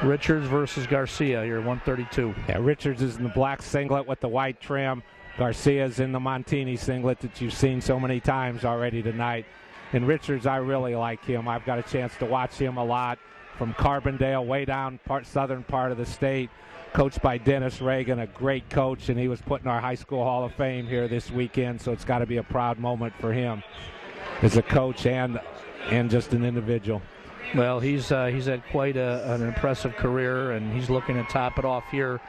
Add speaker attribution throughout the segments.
Speaker 1: Richards versus Garcia here, 132.
Speaker 2: Yeah, Richards is in the black singlet with the white trim. Garcia's in the Montini singlet that you've seen so many times already tonight. And Richards, I really like him. I've got a chance to watch him a lot from Carbondale, way down southern part of the state, coached by Dennis Reagan, a great coach, and he was put in our high school Hall of Fame here this weekend, so it's got to be a proud moment for him as a coach and just an individual.
Speaker 1: Well, he's had quite an impressive career, and he's looking to top it off here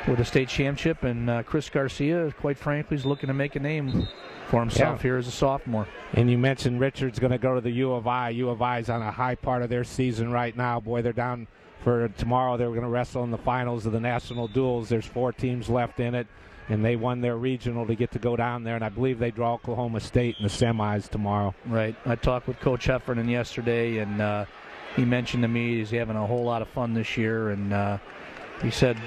Speaker 1: with a state championship. And Chris Garcia, quite frankly, is looking to make a name for himself here as a sophomore.
Speaker 2: And you mentioned Richard's going to go to the U of I. U of I's on a high part of their season right now. Boy, they're down for tomorrow. They're going to wrestle in the finals of the national duels. There's 4 teams left in it, and they won their regional to get to go down there. And I believe they draw Oklahoma State in the semis tomorrow.
Speaker 1: Right. I talked with Coach Heffernan yesterday, and he mentioned to me he's having a whole lot of fun this year, and he said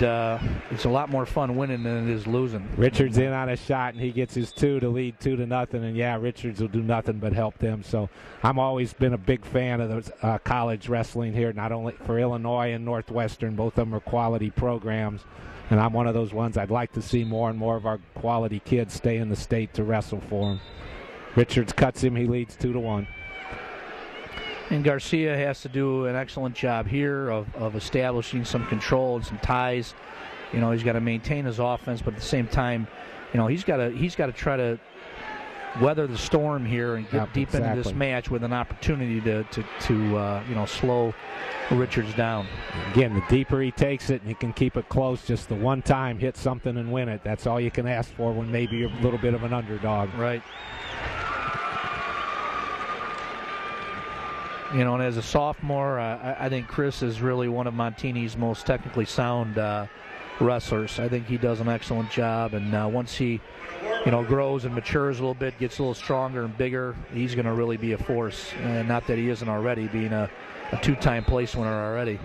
Speaker 1: it's a lot more fun winning than it is losing.
Speaker 2: Richards in on a shot, and he gets his 2 to lead 2-0, and yeah, Richards will do nothing but help them. So I'm always been a big fan of those college wrestling here, not only for Illinois and Northwestern. Both of them are quality programs, and I'm one of those ones I'd like to see more and more of our quality kids stay in the state to wrestle for him. Richards cuts him. He leads 2-1.
Speaker 1: And Garcia has to do an excellent job here of establishing some control and some ties. You know, he's got to maintain his offense, but at the same time, you know, he's got to try to weather the storm here and get deep into this match with an opportunity to slow Richards down.
Speaker 2: Again, the deeper he takes it and he can keep it close, just the one time hit something and win it. That's all you can ask for when maybe you're a little bit of an underdog.
Speaker 1: Right. You know, and as a sophomore, I think Chris is really one of Montini's most technically sound wrestlers. I think he does an excellent job, and once he, grows and matures a little bit, gets a little stronger and bigger, he's going to really be a force. Not that he isn't already, being a 2-time place winner already.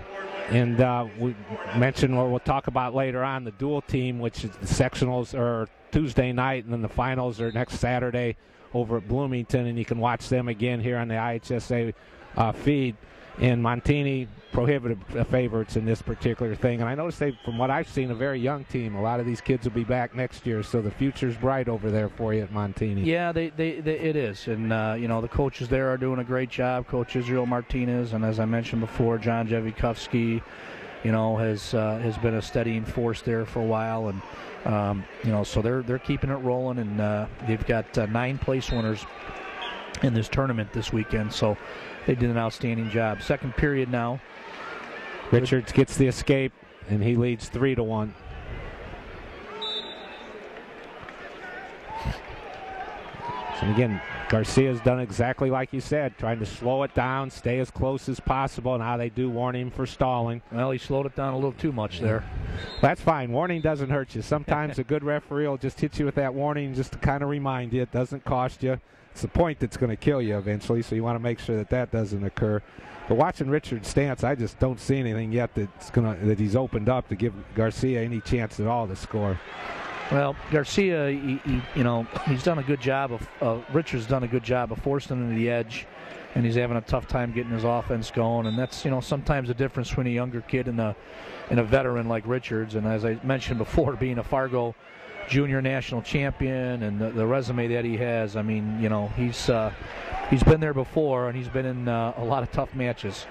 Speaker 2: And we mentioned what we'll talk about later on, the dual team, which is the sectionals are Tuesday night, and then the finals are next Saturday over at Bloomington, and you can watch them again here on the IHSA feed. And Montini prohibitive favorites in this particular thing. And I noticed from what I've seen, a very young team. A lot of these kids will be back next year, so the future's bright over there for you at Montini.
Speaker 1: Yeah, it is. And, the coaches there are doing a great job. Coach Israel Martinez, and as I mentioned before, John Jevikovsky, has been a steadying force there for a while. And, so they're keeping it rolling. And they've got 9 place winners in this tournament this weekend. So they did an outstanding job. Second period now.
Speaker 2: Richards gets the escape, and he leads 3-1. And again, Garcia's done exactly like you said, trying to slow it down, stay as close as possible. Now they do warn him for stalling.
Speaker 1: Well, he slowed it down a little too much there.
Speaker 2: That's fine. Warning doesn't hurt you. Sometimes a good referee will just hit you with that warning just to kind of remind you. It doesn't cost you. It's the point that's going to kill you eventually, so you want to make sure that doesn't occur. But watching Richard's stance, I just don't see anything yet that he's opened up to give Garcia any chance at all to score.
Speaker 1: Well, Garcia, he's done a good job Richard's done a good job of forcing him to the edge, and he's having a tough time getting his offense going. And that's, sometimes the difference between a younger kid and a veteran like Richards. And as I mentioned before, being a Fargo junior national champion and the resume that he has, I mean, he's been there before, and he's been in a lot of tough matches.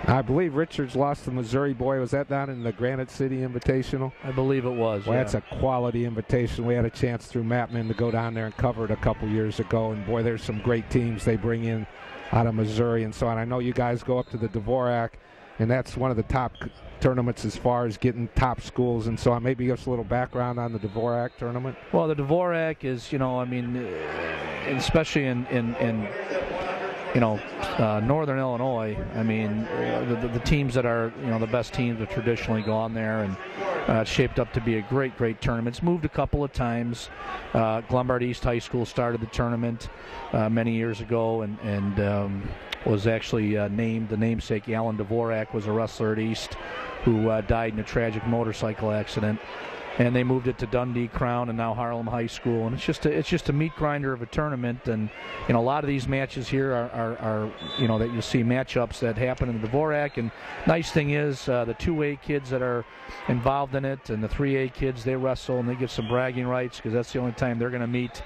Speaker 2: I believe Richards lost the Missouri boy. Was that down in the Granite City Invitational?
Speaker 1: I believe it was.
Speaker 2: Well, that's a quality invitation. We had a chance through Mattman to go down there and cover it a couple years ago. And, boy, there's some great teams they bring in out of Missouri and so on. I know you guys go up to the Dvorak, and that's one of the top tournaments as far as getting top schools and so on. Maybe give us a little background on the Dvorak tournament.
Speaker 1: Well, the Dvorak is, especially in Northern Illinois, I mean, the teams that are, the best teams have traditionally gone there, and it's shaped up to be a great, great tournament. It's moved a couple of times. Lombard East High School started the tournament many years ago, and was actually named the namesake. Alan Dvorak was a wrestler at East who died in a tragic motorcycle accident. and they moved it to Dundee, Crown, and now Harlem High School. And it's just a meat grinder of a tournament. And a lot of these matches here are that you'll see matchups that happen in the Dvorak. And nice thing is the 2A kids that are involved in it and the 3A kids, they wrestle and they get some bragging rights because that's the only time they're going to meet.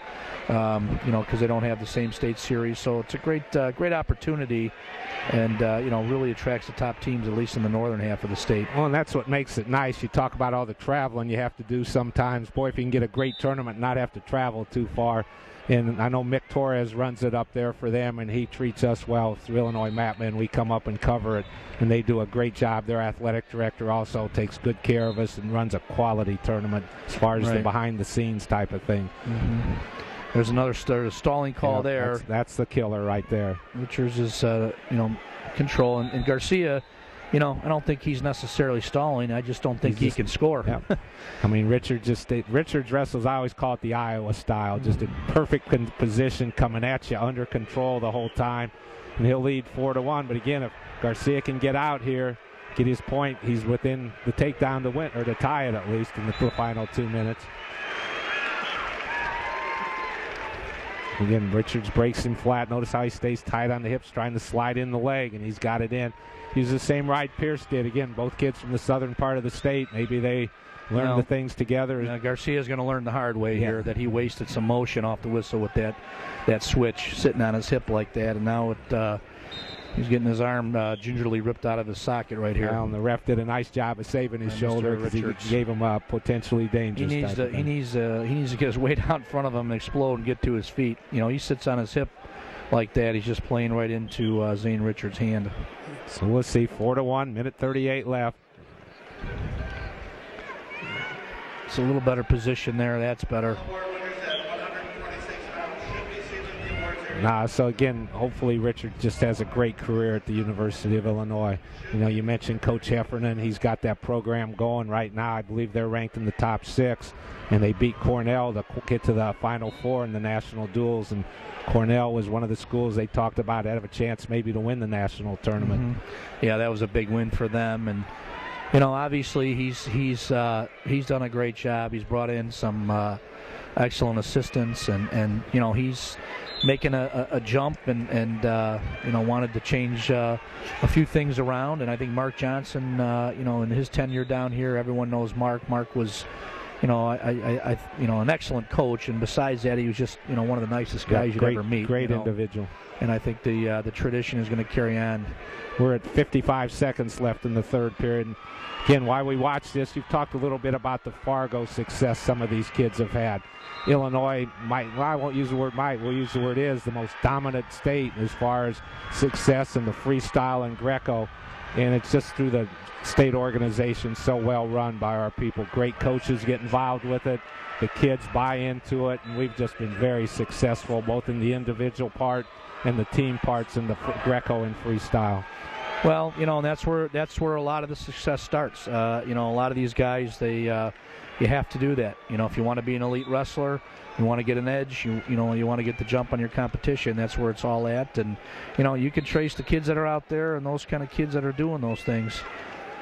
Speaker 1: Because they don't have the same state series. So it's a great opportunity, and really attracts the top teams, at least in the northern half of the state.
Speaker 2: Well, and that's what makes it nice. You talk about all the traveling you have to do sometimes. Boy, if you can get a great tournament and not have to travel too far. And I know Mick Torres runs it up there for them, and he treats us well through Illinois Mapman. We come up and cover it, and they do a great job. Their athletic director also takes good care of us and runs a quality tournament as far as the behind-the-scenes type of thing.
Speaker 1: Mm-hmm. There's another stalling call there.
Speaker 2: That's the killer right there.
Speaker 1: Richards is, control. And Garcia, I don't think he's necessarily stalling. I just don't think he can score.
Speaker 2: Yeah. I mean, Richards wrestles, I always call it the Iowa style. Just a perfect position coming at you, under control the whole time. And he'll lead 4-1. But again, if Garcia can get out here, get his point, he's within the takedown to win, or to tie it at least in the final 2 minutes. Again, Richards breaks him flat. Notice how he stays tight on the hips, trying to slide in the leg, and he's got it in. Uses the same ride Pierce did. Again, both kids from the southern part of the state. Maybe they learn the things together.
Speaker 1: Garcia's going to learn the hard way here that he wasted some motion off the whistle with that switch sitting on his hip like that, and now he's getting his arm gingerly ripped out of his socket right here.
Speaker 2: Well, and the ref did a nice job of saving his shoulder because he gave him a potentially dangerous.
Speaker 1: He needs to get his weight out in front of him and explode and get to his feet. He sits on his hip like that. He's just playing right into Zane Richards' hand.
Speaker 2: So we'll see. 4-1, minute 38 left.
Speaker 1: It's a little better position there. That's better.
Speaker 2: So again, hopefully Richard just has a great career at the University of Illinois. You mentioned Coach Heffernan. He's got that program going right now. I believe they're ranked in the top 6, and they beat Cornell to get to the Final Four in the national duels. And Cornell was one of the schools they talked about that have a chance maybe to win the national tournament.
Speaker 1: Mm-hmm. Yeah, that was a big win for them. And obviously he's done a great job. He's brought in some excellent assistants, and he's making a jump and wanted to change a few things around. And I think Mark Johnson, in his tenure down here, everyone knows Mark. Mark was, an excellent coach, and besides that, he was just, one of the nicest guys you'd ever meet.
Speaker 2: Great individual.
Speaker 1: And I think the tradition is going to carry on.
Speaker 2: We're at 55 seconds left in the third period. And again, while we watch this, you've talked a little bit about the Fargo success some of these kids have had. Illinois I won't use the word might, we'll use the word is, the most dominant state as far as success in the freestyle and Greco. And it's just through the state organization, so well run by our people. Great coaches get involved with it. The kids buy into it, and we've just been very successful both in the individual part and the team parts in the Greco and freestyle.
Speaker 1: Well, and that's where a lot of the success starts. A lot of these guys, you have to do that. If you want to be an elite wrestler, you want to get an edge, you want to get the jump on your competition. That's where it's all at. And you can trace the kids that are out there and those kind of kids that are doing those things.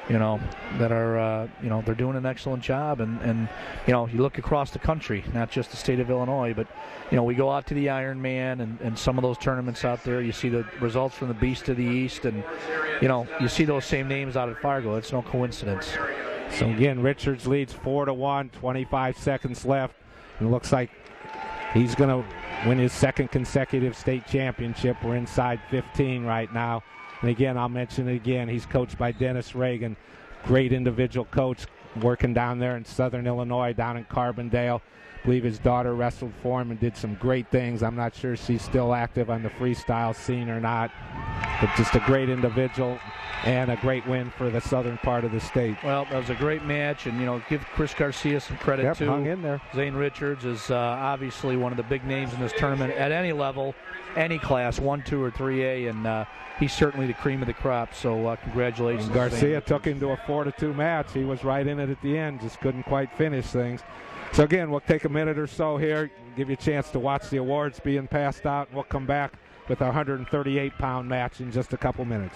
Speaker 1: That are, they're doing an excellent job. And you look across the country, not just the state of Illinois, but, we go out to the Ironman and some of those tournaments out there. You see the results from the Beast of the East, and, you see those same names out at Fargo. It's no coincidence.
Speaker 2: So, again, Richards leads 4-1, 25 seconds left. And it looks like he's going to win his second consecutive state championship. We're inside 15 right now. And again, I'll mention it again, he's coached by Dennis Reagan, great individual coach working down there in southern Illinois, down in Carbondale. I believe his daughter wrestled for him and did some great things. I'm not sure she's still active on the freestyle scene or not, but just a great individual and a great win for the southern part of the state.
Speaker 1: Well, that was a great match, and, give Chris Garcia some credit, too.
Speaker 2: Hung in there.
Speaker 1: Zane Richards is obviously one of the big names in this tournament at any level, any class, 1, 2, or 3A, and he's certainly the cream of the crop, so congratulations.
Speaker 2: And Garcia took him to a 4-2 match. He was right in it at the end, just couldn't quite finish things. So, again, we'll take a minute or so here, give you a chance to watch the awards being passed out, and we'll come back with our 138-pound match in just a couple minutes.